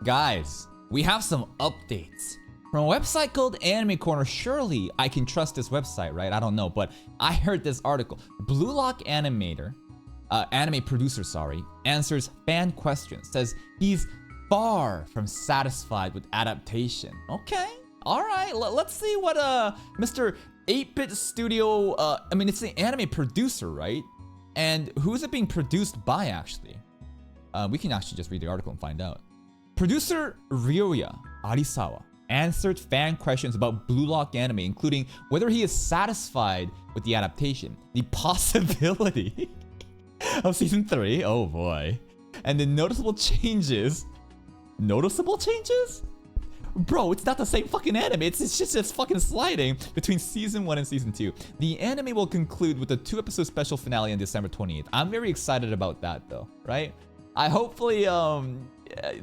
Guys, we have some updates. From a website called Anime Corner, surely I can trust this website, right? I don't know, but I heard this article. Blue Lock anime producer, answers fan questions. Says he's far from satisfied with adaptation. Okay, all right. Let's see what Mr. 8-Bit Studio. I mean, it's the anime producer, right? And who's it being produced by, actually? We can actually just read the article and find out. Producer Ryoya Arisawa answered fan questions about Blue Lock anime, including whether he is satisfied with the adaptation, the possibility of season 3, oh boy, and the noticeable changes. Noticeable changes? Bro, it's not the same fucking anime. It's just fucking sliding between season 1 and season 2. The anime will conclude with a 2-episode special finale on December 28th. I'm very excited about that though, right? I hopefully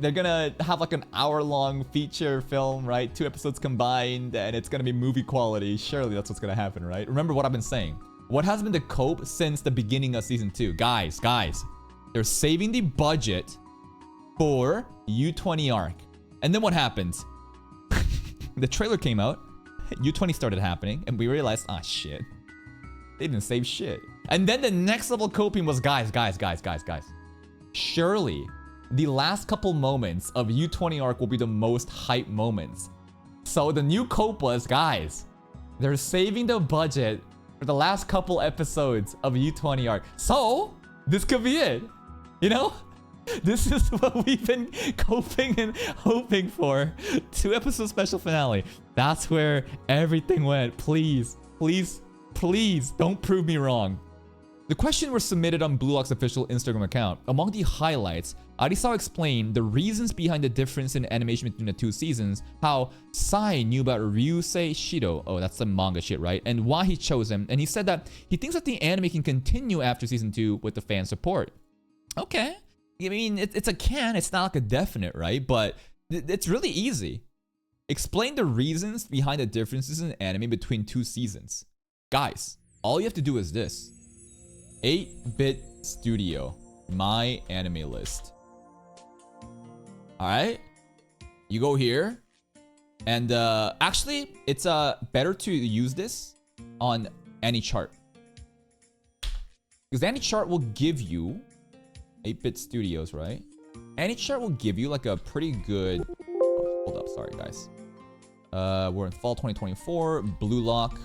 they're gonna have like an hour-long feature film, right? 2 episodes combined, and it's gonna be movie quality. Surely that's what's gonna happen, right? Remember what I've been saying. What has been the cope since the beginning of season 2? Guys, they're saving the budget for U20 arc. And then what happens? The trailer came out, U20 started happening, and we realized, ah, shit. They didn't save shit. And then the next level coping was, guys. Surely, the last couple moments of U20 arc will be the most hype moments. So the new cope was, guys, they're saving the budget for the last couple episodes of U20 arc. So, this could be it. You know? This is what we've been coping and hoping for. 2-episode special finale. That's where everything went. Please, don't prove me wrong. The questions were submitted on Blue Lock's official Instagram account. Among the highlights, Arisawa explained the reasons behind the difference in animation between the 2 seasons, how Sai knew about Ryusei Shido, oh that's the manga shit, right, and why he chose him, and he said that he thinks that the anime can continue after season 2 with the fan support. Okay. I mean, it's a can, it's not like a definite, right? But it's really easy. Explain the reasons behind the differences in anime between 2 seasons. Guys, all you have to do is this. 8-Bit Studio, my anime list. Alright? You go here. And actually, it's better to use this on AniChart. Because AniChart will give you 8-Bit Studios, right? AniChart will give you like a pretty good... Oh, hold up, sorry guys. We're in fall 2024, Blue Lock,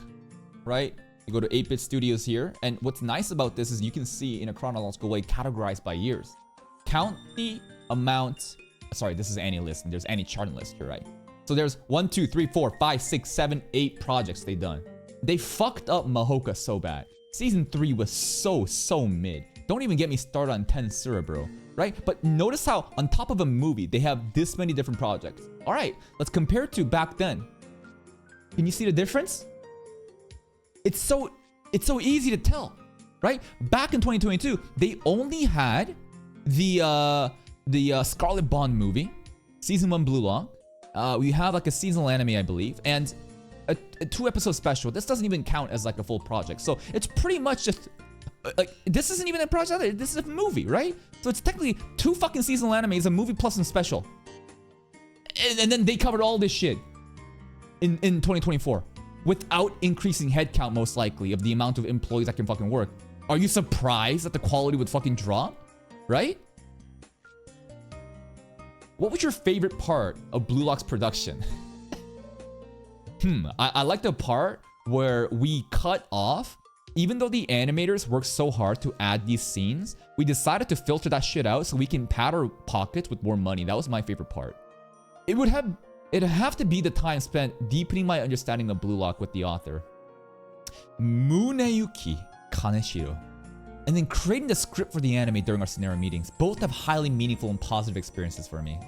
right? You go to 8-Bit Studios here, and what's nice about this is you can see in a chronological way categorized by years. Count the amount... Sorry, this is AniList, and there's AniChart list here, right? So there's 1, 2, 3, 4, 5, 6, 7, 8 projects they've done. They fucked up Mahoka so bad. Season 3 was so mid. Don't even get me started on Tensura, bro. Right? But notice how on top of a movie, they have this many different projects. All right, let's compare it to back then. Can you see the difference? It's so easy to tell, right? Back in 2022, they only had the Scarlet Bond movie, season 1 Blue Lock. We have like a seasonal anime, I believe, and a 2-episode special. This doesn't even count as like a full project. So it's pretty much just like, this isn't even a project, this is a movie, right? So it's technically 2 fucking seasonal animes, a movie plus some special. And then they covered all this shit in 2024 without increasing headcount, most likely, of the amount of employees that can fucking work. Are you surprised that the quality would fucking drop? Right? What was your favorite part of Blue Lock's production? I like the part where we cut off. Even though the animators worked so hard to add these scenes, we decided to filter that shit out so we can pad our pockets with more money. That was my favorite part. It'd have to be the time spent deepening my understanding of Blue Lock with the author, Muneyuki Kaneshiro, and then creating the script for the anime during our scenario meetings. Both have highly meaningful and positive experiences for me.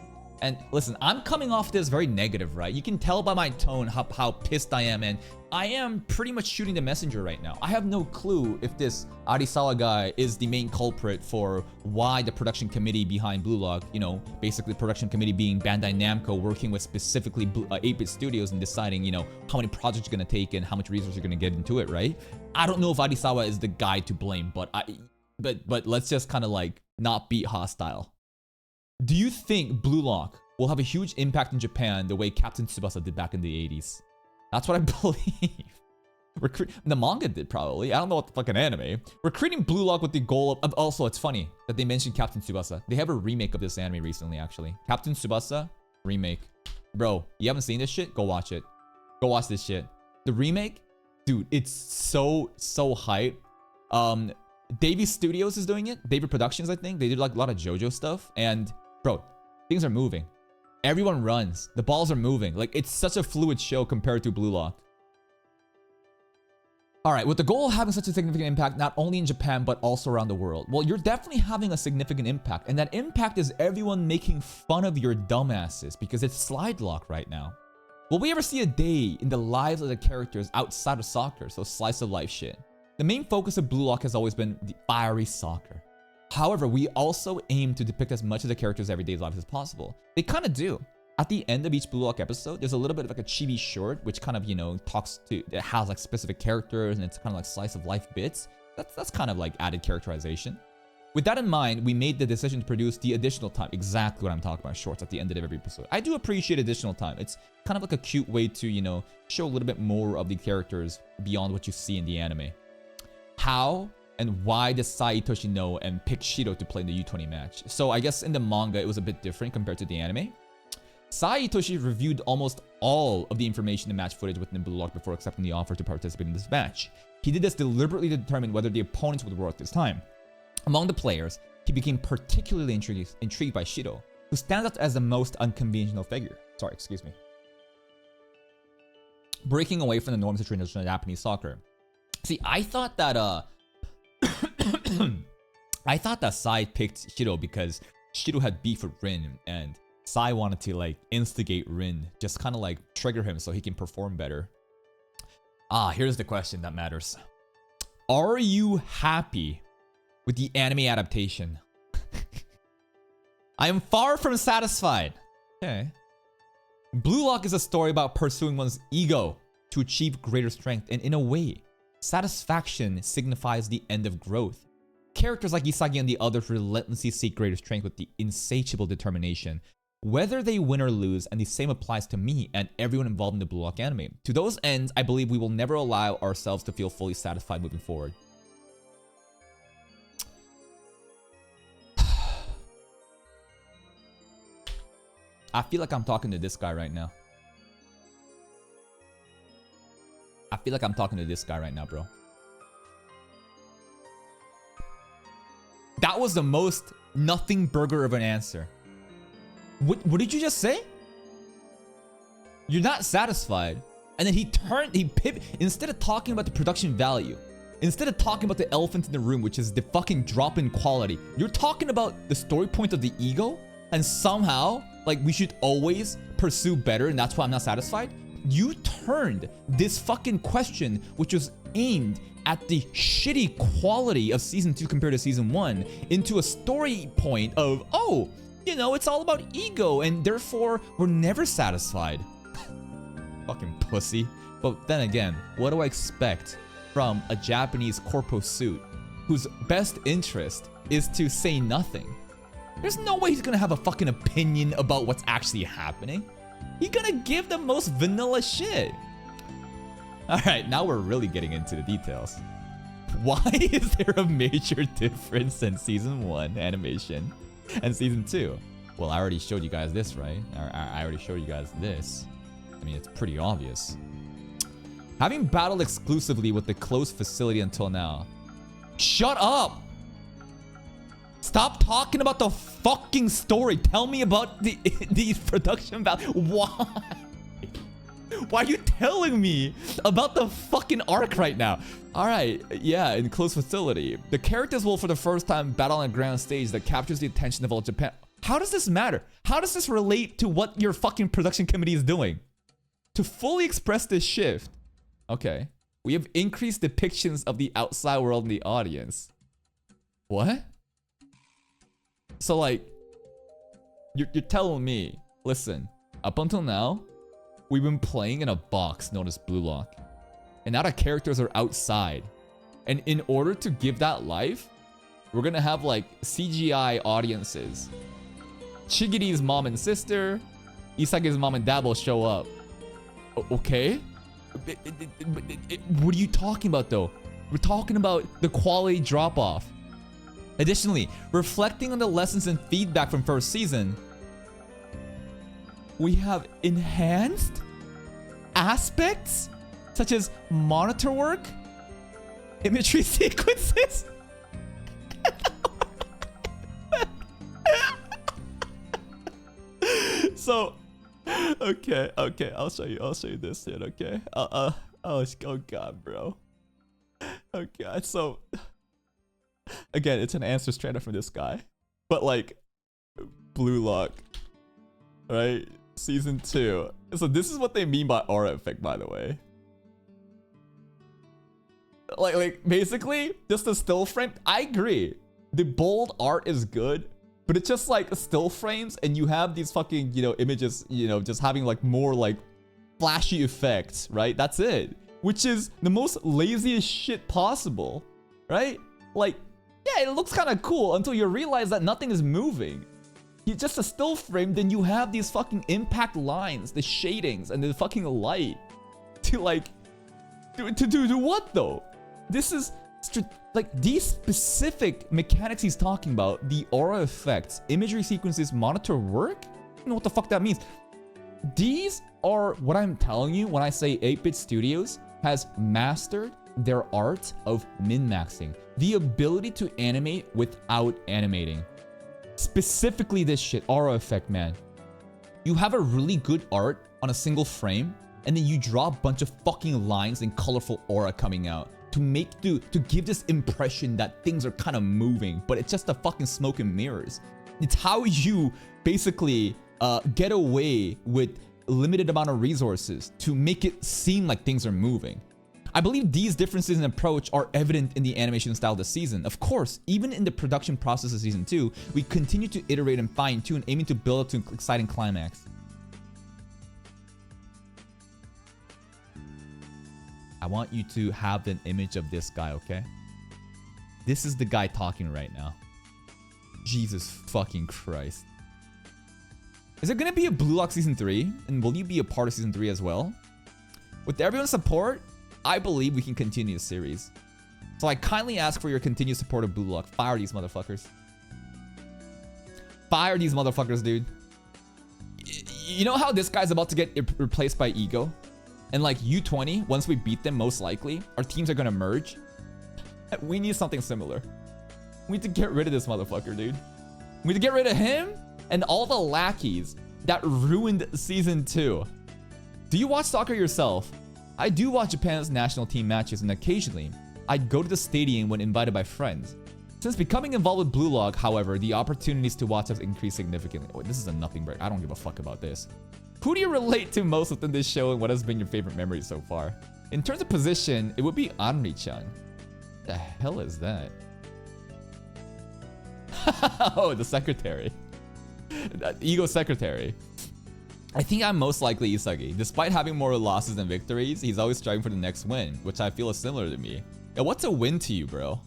And listen, I'm coming off this very negative, right? You can tell by my tone how pissed I am, and I am pretty much shooting the messenger right now. I have no clue if this Arisawa guy is the main culprit for why the production committee behind Blue Lock, you know, basically the production committee being Bandai Namco, working with specifically 8-Bit Studios and deciding, you know, how many projects you're gonna take and how much resources you're gonna get into it, right? I don't know if Arisawa is the guy to blame, but let's just kind of like not be hostile. Do you think Blue Lock will have a huge impact in Japan the way Captain Tsubasa did back in the 80s. That's what I believe. The manga did probably. I don't know what the fucking anime. We're creating Blue Lock with the goal of... Also, it's funny that they mentioned Captain Tsubasa. They have a remake of this anime recently, actually. Captain Tsubasa remake. Bro, you haven't seen this shit? Go watch it. Go watch this shit. The remake, dude, it's so hype. Davey Studios is doing it. Davey Productions, I think. They did like a lot of JoJo stuff. And bro, things are moving. Everyone runs. The balls are moving. Like, it's such a fluid show compared to Blue Lock. Alright, with the goal of having such a significant impact, not only in Japan, but also around the world. Well, you're definitely having a significant impact. And that impact is everyone making fun of your dumbasses because it's slide lock right now. Will we ever see a day in the lives of the characters outside of soccer? So slice of life shit. The main focus of Blue Lock has always been the fiery soccer. However, we also aim to depict as much of the characters' everyday lives as possible. They kind of do. At the end of each Blue Lock episode, there's a little bit of like a chibi short, which kind of, you know, talks to, it has like specific characters and it's kind of like slice of life bits. That's kind of like added characterization. With that in mind, we made the decision to produce the additional time, exactly what I'm talking about, shorts at the end of every episode. I do appreciate additional time. It's kind of like a cute way to, you know, show a little bit more of the characters beyond what you see in the anime. How and why does Sai Itoshi know and pick Shiro to play in the U20 match? So I guess in the manga, it was a bit different compared to the anime. Sai Itoshi reviewed almost all of the information and match footage within Blue Lock before accepting the offer to participate in this match. He did this deliberately to determine whether the opponents would work this time. Among the players, he became particularly intrigued by Shiro, who stands out as the most unconventional figure. Sorry, excuse me. Breaking away from the norms of traditional Japanese soccer. See, I thought that I thought that Sai picked Shiro because Shiro had beef with Rin and Sai wanted to like instigate Rin, just kind of like trigger him so he can perform better. Here's the question that matters. Are you happy with the anime adaptation? I am far from satisfied. Okay. Blue Lock is a story about pursuing one's ego to achieve greater strength, and in a way, satisfaction signifies the end of growth. Characters like Isagi and the others relentlessly seek greater strength with the insatiable determination, whether they win or lose, and the same applies to me and everyone involved in the Blue Lock anime. To those ends, I believe we will never allow ourselves to feel fully satisfied moving forward. I feel like I'm talking to this guy right now. I feel like I'm talking to this guy right now, bro. That was the most nothing burger of an answer. What did you just say? You're not satisfied. And then he pivoted. Instead of talking about the production value, instead of talking about the elephant in the room, which is the fucking drop in quality, you're talking about the story point of the ego, and somehow, like, we should always pursue better, and that's why I'm not satisfied. You turned this fucking question, which was aimed at the shitty quality of Season 2 compared to Season 1, into a story point of, oh, you know, it's all about ego, and therefore, we're never satisfied. Fucking pussy. But then again, what do I expect from a Japanese corpo suit whose best interest is to say nothing? There's no way he's gonna have a fucking opinion about what's actually happening. He's gonna give the most vanilla shit. Alright, now we're really getting into the details. Why is there a major difference in Season 1 animation and Season 2? Well, I already showed you guys this, right? I already showed you guys this. I mean, it's pretty obvious. Having battled exclusively with the closed facility until now. Shut up! Stop talking about the fucking story. Tell me about the production value. Why? Why are you telling me about the fucking arc right now? Alright, yeah, in closed facility. The characters will for the first time battle on a grand stage that captures the attention of all Japan. How does this matter? How does this relate to what your fucking production committee is doing? To fully express this shift. Okay. We have increased depictions of the outside world in the audience. What? So like, you're telling me, listen, up until now, we've been playing in a box known as Blue Lock. And now the characters are outside. And in order to give that life, we're gonna have like CGI audiences Chigity's mom and sister, Isagi's mom and dad will show up. Okay? What are you talking about though? We're talking about the quality drop-off. Additionally, reflecting on the lessons and feedback from first season, we have enhanced aspects such as monitor work, imagery sequences. So, okay, I'll show you this shit, okay? Oh god, bro. Oh god, so again, it's an answer straight up from this guy. But like, Blue Lock, right? Season 2. So this is what they mean by aura effect, by the way. Like basically, just a still frame. I agree. The bold art is good, but it's just like still frames, and you have these fucking, you know, images, you know, just having like more like flashy effects, right? That's it. Which is the most laziest shit possible, right? Like, yeah, it looks kind of cool until you realize that nothing is moving. It's just a still frame, then you have these fucking impact lines, the shadings, and the fucking light to like, to do what though? This is like these specific mechanics he's talking about, the aura effects, imagery sequences, monitor work? I don't know what the fuck that means. These are what I'm telling you when I say 8-Bit Studios has mastered their art of min-maxing. The ability to animate without animating. Specifically this shit, aura effect, man. You have a really good art on a single frame, and then you draw a bunch of fucking lines and colorful aura coming out to give this impression that things are kind of moving, but it's just a fucking smoke and mirrors. It's how you basically get away with limited amount of resources to make it seem like things are moving. I believe these differences in approach are evident in the animation style this season. Of course, even in the production process of season 2, we continue to iterate and fine-tune, aiming to build up to an exciting climax. I want you to have an image of this guy, okay? This is the guy talking right now. Jesus fucking Christ. Is there gonna be a Blue Lock Season 3? And will you be a part of Season 3 as well? With everyone's support, I believe we can continue the series. So I kindly ask for your continued support of Blue Lock. Fire these motherfuckers. Fire these motherfuckers, dude. You know how this guy's about to get replaced by Ego? And like U20, once we beat them, most likely, our teams are gonna merge. We need something similar. We need to get rid of this motherfucker, dude. We need to get rid of him and all the lackeys that ruined Season 2. Do you watch soccer yourself? I do watch Japan's national team matches, and occasionally, I'd go to the stadium when invited by friends. Since becoming involved with Blue Lock, however, the opportunities to watch have increased significantly. Oh, this is a nothing break. I don't give a fuck about this. Who do you relate to most within this show, and what has been your favorite memory so far? In terms of position, it would be Anri-chan. The hell is that? Oh, the secretary. Ego secretary. I think I'm most likely Isagi. Despite having more losses than victories, he's always striving for the next win, which I feel is similar to me. Now, what's a win to you, bro?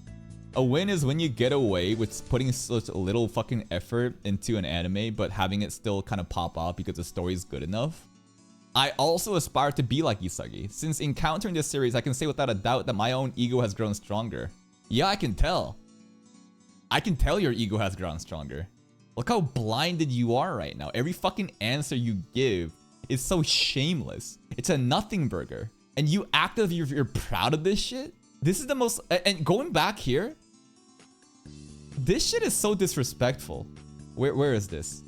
A win is when you get away with putting such a little fucking effort into an anime, but having it still kind of pop off because the story is good enough. I also aspire to be like Isagi. Since encountering this series, I can say without a doubt that my own ego has grown stronger. Yeah, I can tell. I can tell your ego has grown stronger. Look how blinded you are right now. Every fucking answer you give is so shameless. It's a nothing burger. And you act as if you're proud of this shit? This is the most... And going back here, this shit is so disrespectful. Where is this?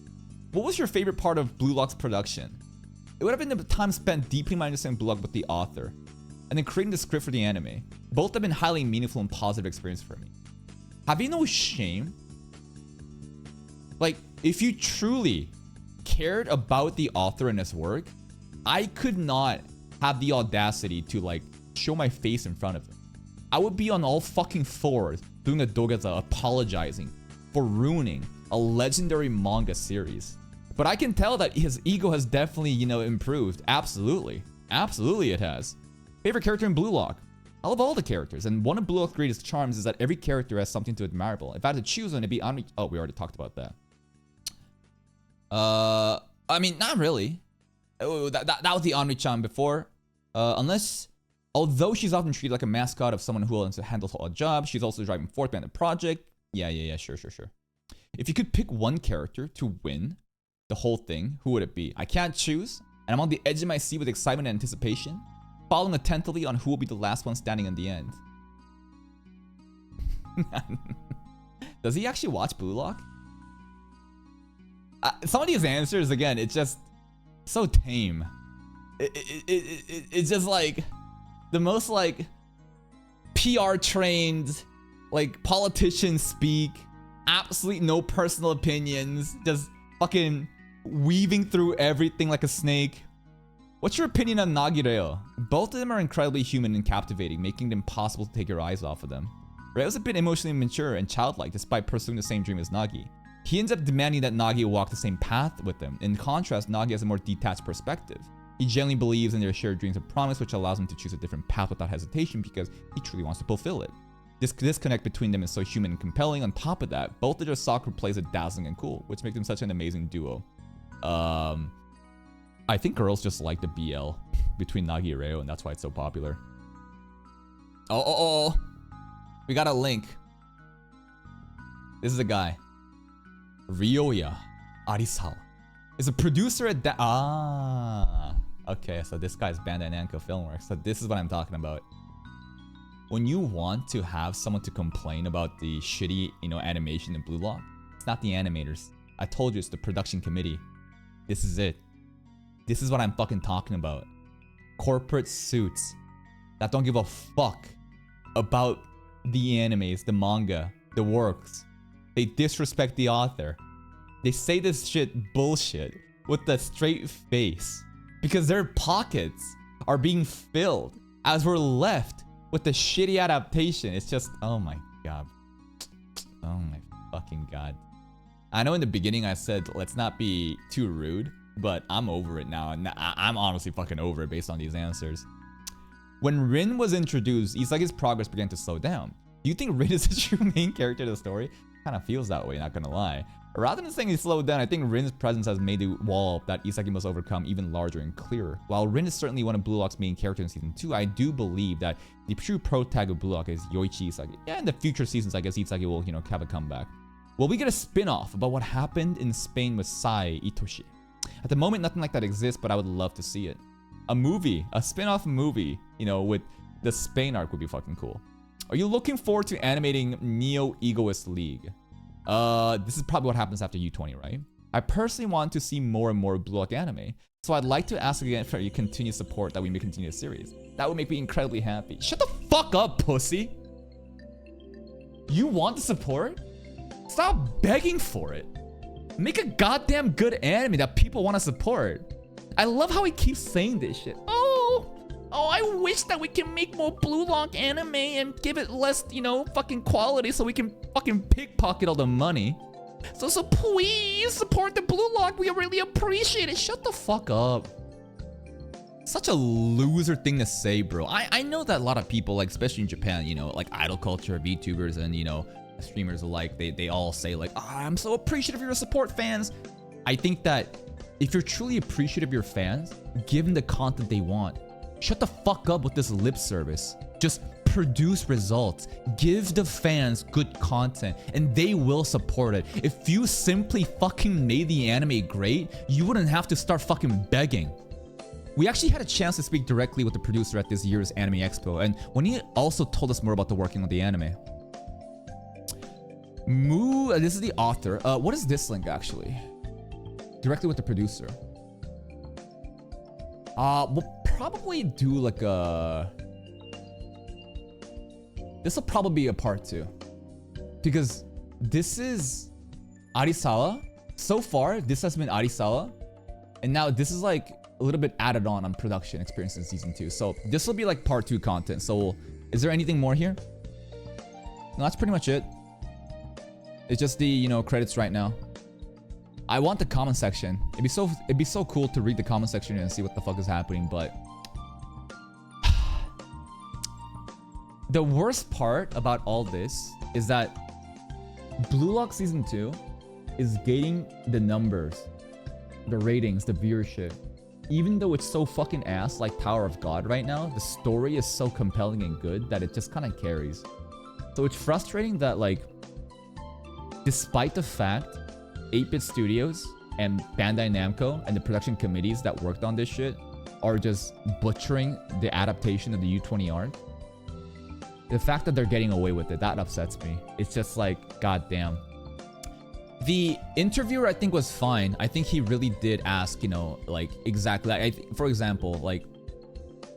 What was your favorite part of Blue Lock's production? It would have been the time spent deeply my understanding Blue Lock with the author, and then creating the script for the anime. Both have been highly meaningful and positive experiences for me. Have you no shame? Like, if you truly cared about the author and his work, I could not have the audacity to like show my face in front of him. I would be on all fucking fours doing a dogeza apologizing for ruining a legendary manga series. But I can tell that his ego has definitely, you know, improved. Absolutely. Absolutely it has. Favorite character in Blue Lock? I love all the characters, and one of Blue Lock's greatest charms is that every character has something to admirable. If I had to choose one, it'd be Anri... Oh, we already talked about that. I mean, not really. Oh, that was the Onri-chan before. Unless, although she's often treated like a mascot of someone who wants to handle all jobs, she's also driving forth behind the project. Yeah, sure. If you could pick one character to win the whole thing, who would it be? I can't choose, and I'm on the edge of my seat with excitement and anticipation, following attentively on who will be the last one standing in the end. Does he actually watch Blue Lock? Some of these answers, again, it's just so tame. It's just like the most like PR trained, like politicians speak, absolutely no personal opinions, just fucking weaving through everything like a snake. What's your opinion on Nagi-Reo? Both of them are incredibly human and captivating, making it impossible to take your eyes off of them. Reo's a bit emotionally mature and childlike despite pursuing the same dream as Nagi. He ends up demanding that Nagi walk the same path with him. In contrast, Nagi has a more detached perspective. He genuinely believes in their shared dreams and promise, which allows him to choose a different path without hesitation because he truly wants to fulfill it. This disconnect between them is so human and compelling. On top of that, both of their soccer plays are dazzling and cool, which makes them such an amazing duo. I think girls just like the BL between Nagi and Reo, and that's why it's so popular. Oh. We got a link. This is a guy. Ryoya Arisawa is a producer at okay, so this guy's Bandai Namco Filmworks. So this is what I'm talking about. When you want to have someone to complain about the shitty, animation in Blue Lock, it's not the animators. I told you it's the production committee. This is it. This is what I'm fucking talking about. Corporate suits that don't give a fuck about the animes, the manga, the works. They disrespect the author. They say this shit bullshit with a straight face because their pockets are being filled as we're left with the shitty adaptation. It's just, oh my god. Oh my fucking god. I know in the beginning I said let's not be too rude, but I'm over it now, and I'm honestly fucking over it based on these answers. When Rin was introduced, Isagi's progress began to slow down. Do you think Rin is the true main character of the story? Kind of feels that way, not gonna lie. Rather than saying he slowed down, I think Rin's presence has made the wall that Isagi must overcome even larger and clearer. While Rin is certainly one of Blue Lock's main characters in Season 2, I do believe that the true protag of Blue Lock is Yoichi Isagi. Yeah, in the future seasons, I guess Isagi will, have a comeback. Will we get a spin-off about what happened in Spain with Sai Itoshi? At the moment, nothing like that exists, but I would love to see it. A spin-off movie, with the Spain arc would be fucking cool. Are you looking forward to animating Neo Egoist League? This is probably what happens after U20, right? I personally want to see more and more Blue Lock anime, so I'd like to ask again for your continued support that we may continue the series. That would make me incredibly happy. Shut the fuck up, pussy! You want the support? Stop begging for it. Make a goddamn good anime that people want to support. I love how he keeps saying this shit. Oh, I wish that we can make more Blue Lock anime and give it less, fucking quality so we can fucking pickpocket all the money. So please support the Blue Lock. We really appreciate it. Shut the fuck up. Such a loser thing to say, bro. I know that a lot of people, like, especially in Japan, like idol culture, VTubers, and, streamers alike, they all say, like, I'm so appreciative of your support, fans. I think that if you're truly appreciative of your fans, give them the content they want. Shut the fuck up with this lip service. Just produce results. Give the fans good content and they will support it. If you simply fucking made the anime great, you wouldn't have to start fucking begging. We actually had a chance to speak directly with the producer at this year's Anime Expo, and when he also told us more about the working on the anime. This is the author. What is this link actually? Directly with the producer. We'll probably do like a... This will probably be a part 2. Because this is Arisawa. So far, this has been Arisawa. And now this is like a little bit added on production experience in Season 2. So this will be like part 2 content. So is there anything more here? No, that's pretty much it. It's just the, credits right now. I want the comment section. It'd be so cool to read the comment section and see what the fuck is happening, but the worst part about all this is that Blue Lock Season 2 is gating the numbers the ratings, the viewership. Even though it's so fucking ass like Tower of God right now, the story is so compelling and good that it just kind of carries. So it's frustrating that, like, despite the fact 8-Bit Studios and Bandai Namco and the production committees that worked on this shit are just butchering the adaptation of the U20 art, the fact that they're getting away with it, that upsets me. It's just like, goddamn. The interviewer, I think, was fine. I think he really did ask, you know, like, exactly. For example, like,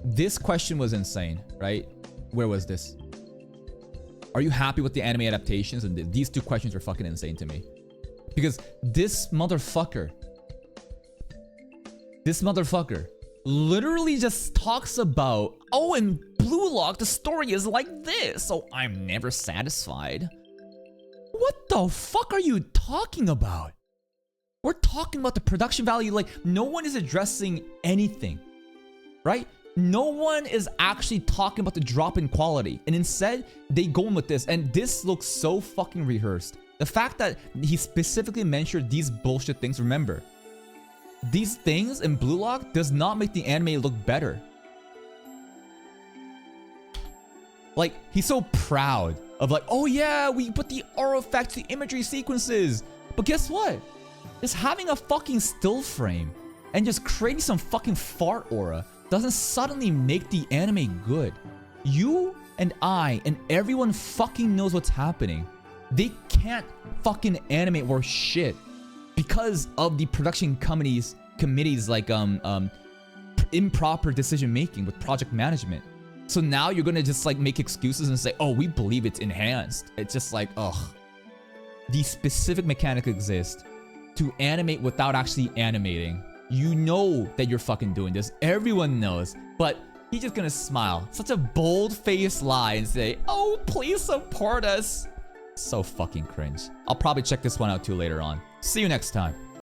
this question was insane, right? Where was this? Are you happy with the anime adaptations? And these two questions are fucking insane to me. Because this motherfucker literally just talks about, oh, in Blue Lock, the story is like this, so I'm never satisfied. What the fuck are you talking about? We're talking about the production value. Like, no one is addressing anything, right? No one is actually talking about the drop in quality. And instead, they go in with this. And this looks so fucking rehearsed. The fact that he specifically mentioned these bullshit things, remember, these things in Blue Lock does not make the anime look better. Like, he's so proud of like, oh yeah, we put the aura effects, the imagery sequences. But guess what? Just having a fucking still frame and just creating some fucking fart aura doesn't suddenly make the anime good. You and I and everyone fucking knows what's happening. They can't fucking animate worth shit because of the production committees like improper decision making with project management. So now you're gonna just like make excuses and say, oh, we believe it's enhanced. It's just like, ugh. These specific mechanics exist to animate without actually animating. You know that you're fucking doing this. Everyone knows. But he's just gonna smile. Such a bold-faced lie and say, oh, please support us. So fucking cringe. I'll probably check this one out too later on. See you next time.